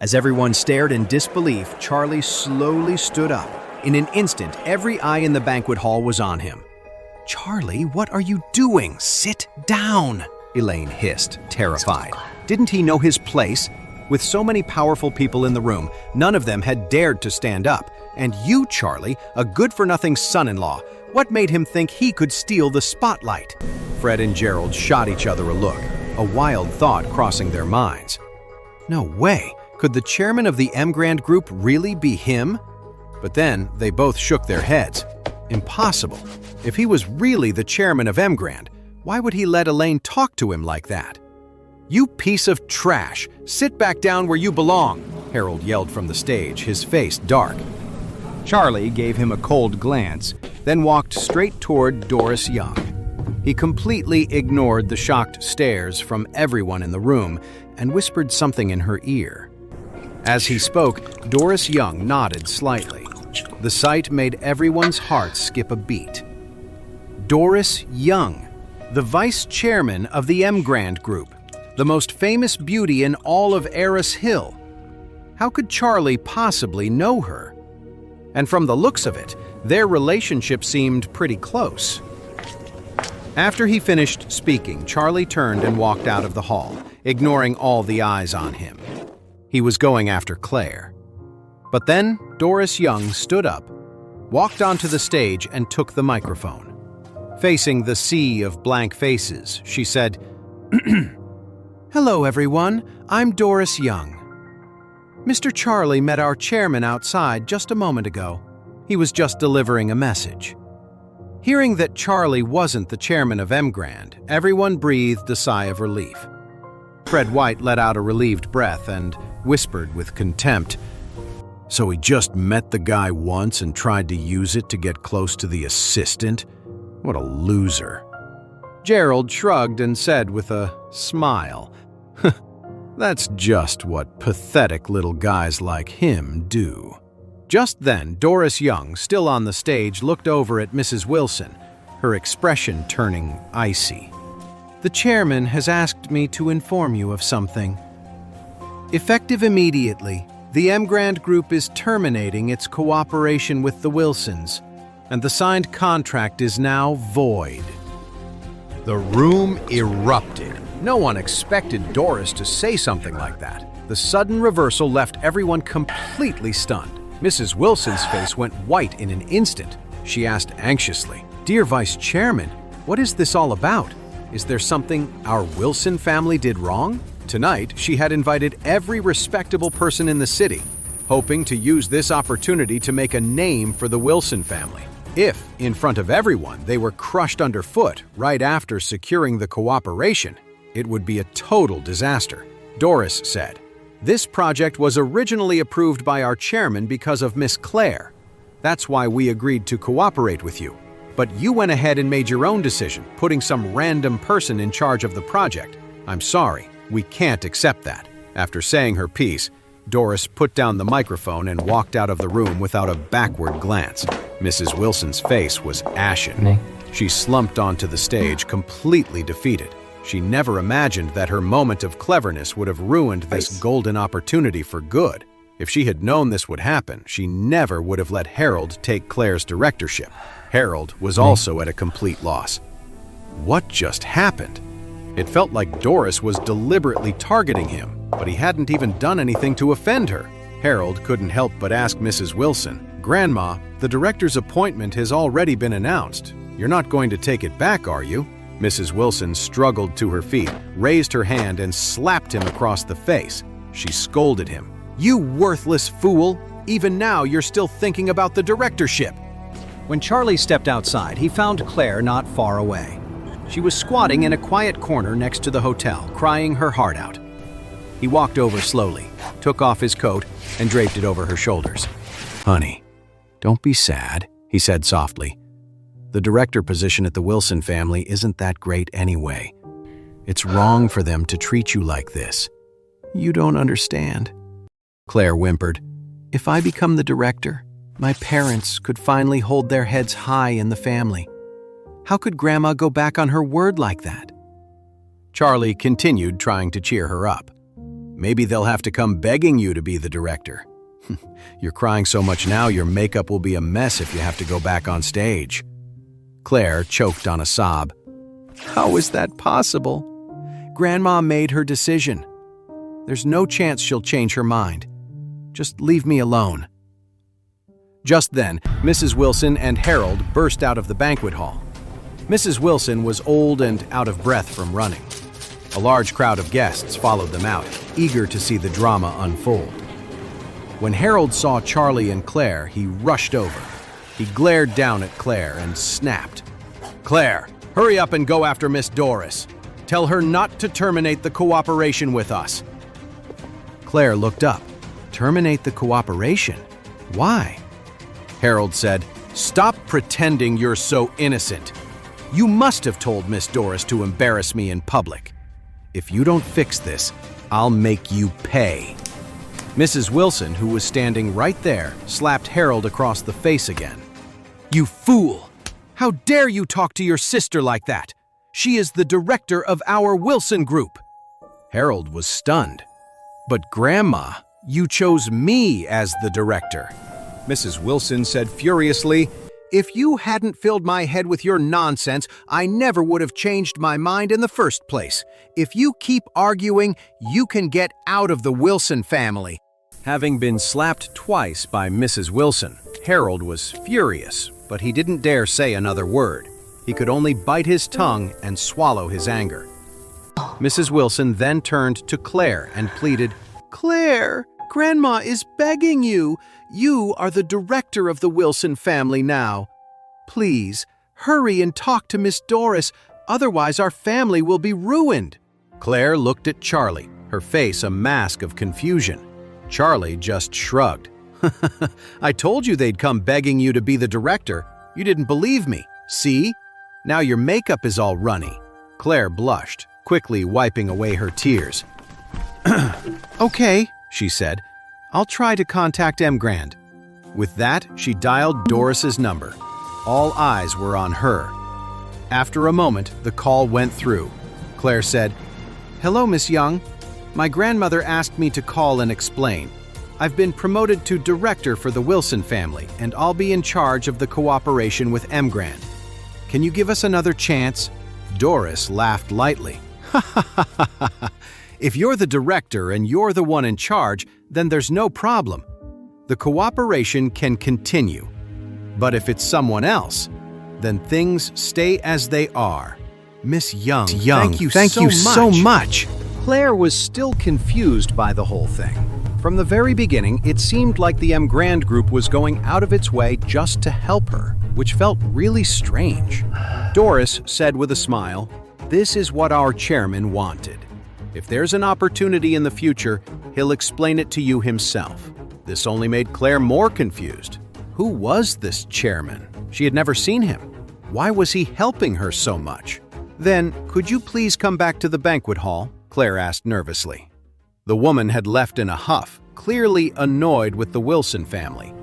As everyone stared in disbelief, Charlie slowly stood up. In an instant, every eye in the banquet hall was on him. "Charlie, what are you doing? Sit down!" Elaine hissed, terrified. Didn't he know his place? With so many powerful people in the room, none of them had dared to stand up. And you, Charlie, a good-for-nothing son-in-law, what made him think he could steal the spotlight? Fred and Gerald shot each other a look, a wild thought crossing their minds. No way! Could the chairman of the Mrand Group really be him? But then they both shook their heads. Impossible. If he was really the chairman of Mrand, why would he let Elaine talk to him like that? "You piece of trash! Sit back down where you belong!" Harold yelled from the stage, his face dark. Charlie gave him a cold glance, then walked straight toward Doris Young. He completely ignored the shocked stares from everyone in the room and whispered something in her ear. As he spoke, Doris Young nodded slightly. The sight made everyone's hearts skip a beat. Doris Young, the vice chairman of the Mrand Group, the most famous beauty in all of Eris Hill. How could Charlie possibly know her? And from the looks of it, their relationship seemed pretty close. After he finished speaking, Charlie turned and walked out of the hall, ignoring all the eyes on him. He was going after Clare. But then Doris Young stood up, walked onto the stage, and took the microphone. Facing the sea of blank faces, she said, "Hello, everyone. I'm Doris Young. Mr. Charlie met our chairman outside just a moment ago. He was just delivering a message." Hearing that Charlie wasn't the chairman of Mrand, everyone breathed a sigh of relief. Fred White let out a relieved breath and whispered with contempt, "So he just met the guy once and tried to use it to get close to the assistant? What a loser." Gerald shrugged and said with a smile, "That's just what pathetic little guys like him do." Just then, Doris Young, still on the stage, looked over at Mrs. Wilson, her expression turning icy. "The chairman has asked me to inform you of something. Effective immediately, the Mrand Group is terminating its cooperation with the Wilsons, and the signed contract is now void." The room erupted. No one expected Doris to say something like that. The sudden reversal left everyone completely stunned. Mrs. Wilson's face went white in an instant. She asked anxiously, "Dear Vice Chairman, what is this all about? Is there something our Wilson family did wrong?" Tonight, she had invited every respectable person in the city, hoping to use this opportunity to make a name for the Wilson family. If, in front of everyone, they were crushed underfoot right after securing the cooperation, it would be a total disaster. Doris said, "This project was originally approved by our chairman because of Miss Clare. That's why we agreed to cooperate with you. But you went ahead and made your own decision, putting some random person in charge of the project. I'm sorry, we can't accept that." After saying her piece, Doris put down the microphone and walked out of the room without a backward glance. Mrs. Wilson's face was ashen. She slumped onto the stage, completely defeated. She never imagined that her moment of cleverness would have ruined this golden opportunity for good. If she had known this would happen, she never would have let Harold take Clare's directorship. Harold was also at a complete loss. What just happened? It felt like Doris was deliberately targeting him, but he hadn't even done anything to offend her. Harold couldn't help but ask Mrs. Wilson, "Grandma, the director's appointment has already been announced. You're not going to take it back, are you?" Mrs. Wilson struggled to her feet, raised her hand, and slapped him across the face. She scolded him. "You worthless fool! Even now you're still thinking about the directorship!" When Charlie stepped outside, he found Clare not far away. She was squatting in a quiet corner next to the hotel, crying her heart out. He walked over slowly, took off his coat, and draped it over her shoulders. "Honey, don't be sad," he said softly. "The director position at the Wilson family isn't that great anyway. It's wrong for them to treat you like this. You don't understand." Clare whimpered, "If I become the director, my parents could finally hold their heads high in the family. How could Grandma go back on her word like that?" Charlie continued trying to cheer her up. Maybe they'll have to come begging you to be the director. You're crying so much now your makeup will be a mess if you have to go back on stage. Claire choked on a sob. How is that possible? Grandma made her decision. There's no chance she'll change her mind. Just leave me alone. Just then, Mrs. Wilson and Harold burst out of the banquet hall. Mrs. Wilson was old and out of breath from running. A large crowd of guests followed them out, eager to see the drama unfold. When Harold saw Charlie and Clare, he rushed over. He glared down at Clare and snapped. Clare, hurry up and go after Miss Doris. Tell her not to terminate the cooperation with us. Clare looked up. Terminate the cooperation? Why? Harold said, Stop pretending you're so innocent. You must have told Miss Doris to embarrass me in public. If you don't fix this, I'll make you pay. Mrs. Wilson, who was standing right there, slapped Harold across the face again. You fool! How dare you talk to your sister like that? She is the director of our Wilson Group. Harold was stunned. But Grandma, you chose me as the director. Mrs. Wilson said furiously, If you hadn't filled my head with your nonsense, I never would have changed my mind in the first place. If you keep arguing, you can get out of the Wilson family. Having been slapped twice by Mrs. Wilson, Harold was furious, but he didn't dare say another word. He could only bite his tongue and swallow his anger. Mrs. Wilson then turned to Clare and pleaded, Clare, Grandma is begging you. You are the director of the Wilson family now. Please, hurry and talk to Miss Doris, otherwise our family will be ruined. Clare looked at Charlie, her face a mask of confusion. Charlie just shrugged. I told you they'd come begging you to be the director. You didn't believe me. See? Now your makeup is all runny. Clare blushed, quickly wiping away her tears. Okay, she said. I'll try to contact Mrand. With that, she dialed Doris's number. All eyes were on her. After a moment, the call went through. Clare said, Hello, Miss Young. My grandmother asked me to call and explain. I've been promoted to director for the Wilson family, and I'll be in charge of the cooperation with Mrand. Can you give us another chance? Doris laughed lightly. If you're the director and you're the one in charge, then there's no problem. The cooperation can continue. But if it's someone else, then things stay as they are. Miss Young, thank you so much. Clare was still confused by the whole thing. From the very beginning, it seemed like the Mrand Group was going out of its way just to help her, which felt really strange. Doris said with a smile, This is what our chairman wanted. If there's an opportunity in the future, he'll explain it to you himself. This only made Clare more confused. Who was this chairman? She had never seen him. Why was he helping her so much? Then, could you please come back to the banquet hall? Clare asked nervously. The woman had left in a huff, clearly annoyed with the Wilson family.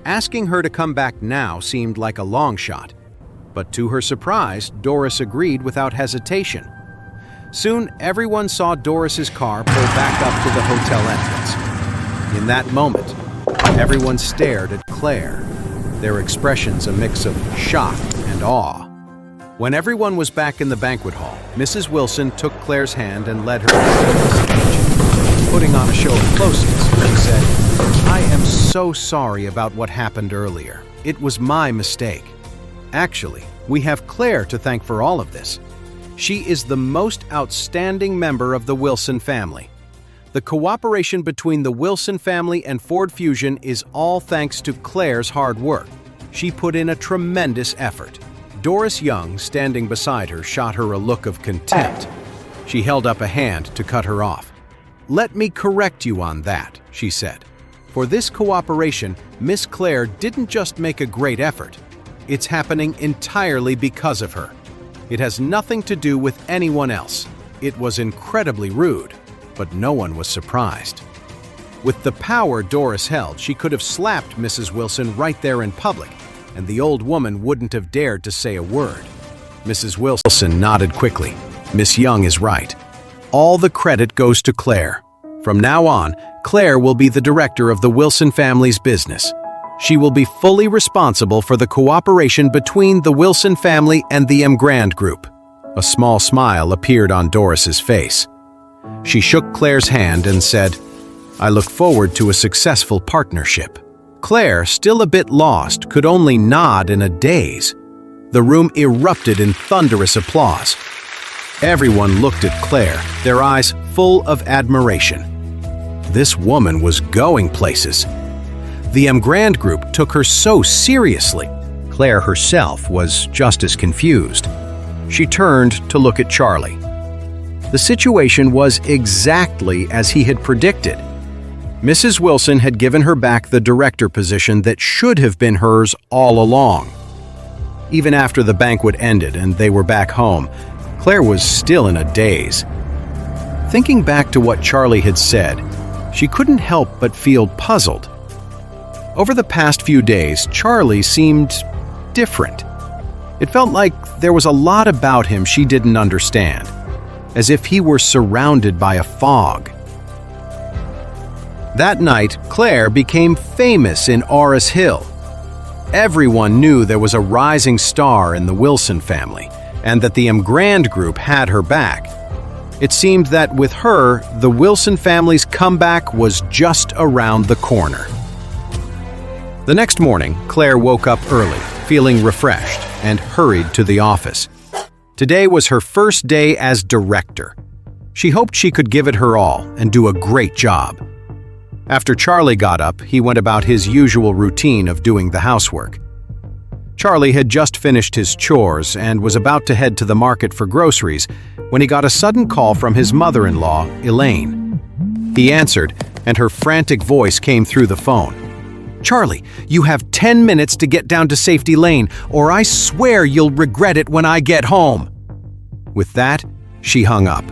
Asking her to come back now seemed like a long shot. But to her surprise, Doris agreed without hesitation. Soon, everyone saw Doris's car pull back up to the hotel entrance. In that moment, everyone stared at Clare, their expressions a mix of shock and awe. When everyone was back in the banquet hall, Mrs. Wilson took Clare's hand and led her back to the stage. Putting on a show of closeness, she said, I am so sorry about what happened earlier. It was my mistake. Actually, we have Clare to thank for all of this. She is the most outstanding member of the Wilson family. The cooperation between the Wilson family and Ford Fusion is all thanks to Clare's hard work. She put in a tremendous effort. Doris Young, standing beside her, shot her a look of contempt. She held up a hand to cut her off. Let me correct you on that, she said. For this cooperation, Miss Clare didn't just make a great effort. It's happening entirely because of her. It has nothing to do with anyone else. It was incredibly rude, but no one was surprised. With the power Doris held, she could have slapped Mrs. Wilson right there in public, and the old woman wouldn't have dared to say a word. Mrs. Wilson nodded quickly. Miss Young is right. All the credit goes to Clare. From now on, Clare will be the director of the Wilson family's business. She will be fully responsible for the cooperation between the Wilson family and the Mrand Group. A small smile appeared on Doris's face. She shook Clare's hand and said, "I look forward to a successful partnership." Clare, still a bit lost, could only nod in a daze. The room erupted in thunderous applause. Everyone looked at Clare, their eyes full of admiration. This woman was going places. The Mrand Group took her so seriously. Clare herself was just as confused. She turned to look at Charlie. The situation was exactly as he had predicted. Mrs. Wilson had given her back the director position that should have been hers all along. Even after the banquet ended and they were back home, Clare was still in a daze. Thinking back to what Charlie had said, she couldn't help but feel puzzled. Over the past few days, Charlie seemed different. It felt like there was a lot about him she didn't understand, as if he were surrounded by a fog. That night, Clare became famous in Orris Hill. Everyone knew there was a rising star in the Wilson family, and that the Mrand Group had her back. It seemed that with her, the Wilson family's comeback was just around the corner. The next morning, Clare woke up early, feeling refreshed, and hurried to the office. Today was her first day as director. She hoped she could give it her all and do a great job. After Charlie got up, he went about his usual routine of doing the housework. Charlie had just finished his chores and was about to head to the market for groceries when he got a sudden call from his mother-in-law, Elaine. He answered, and her frantic voice came through the phone. "Charlie, you have 10 minutes to get down to Safety Lane, or I swear you'll regret it when I get home." With that, she hung up.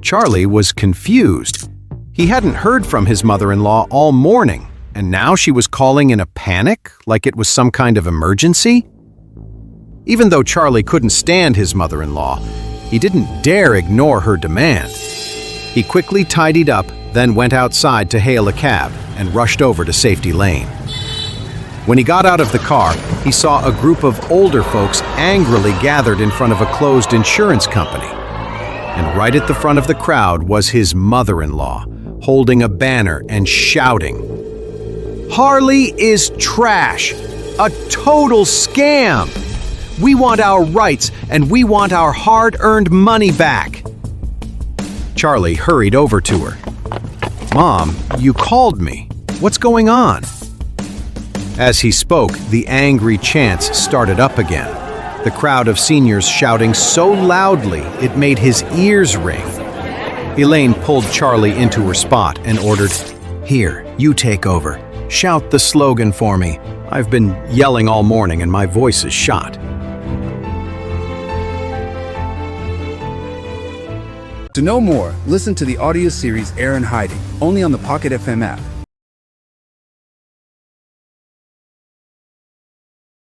Charlie was confused. He hadn't heard from his mother-in-law all morning, and now she was calling in a panic, like it was some kind of emergency? Even though Charlie couldn't stand his mother-in-law, he didn't dare ignore her demand. He quickly tidied up, then went outside to hail a cab and rushed over to Safety Lane. When he got out of the car, he saw a group of older folks angrily gathered in front of a closed insurance company. And right at the front of the crowd was his mother-in-law, holding a banner and shouting, "Harley is trash! A total scam! We want our rights and we want our hard-earned money back!" Charlie hurried over to her. "Mom, you called me. What's going on?" As he spoke, the angry chants started up again, the crowd of seniors shouting so loudly it made his ears ring. Elaine pulled Charlie into her spot and ordered, "Here, you take over. Shout the slogan for me. I've been yelling all morning and my voice is shot." To know more, listen to the audio series Heir and Hiding, only on the Pocket FM app.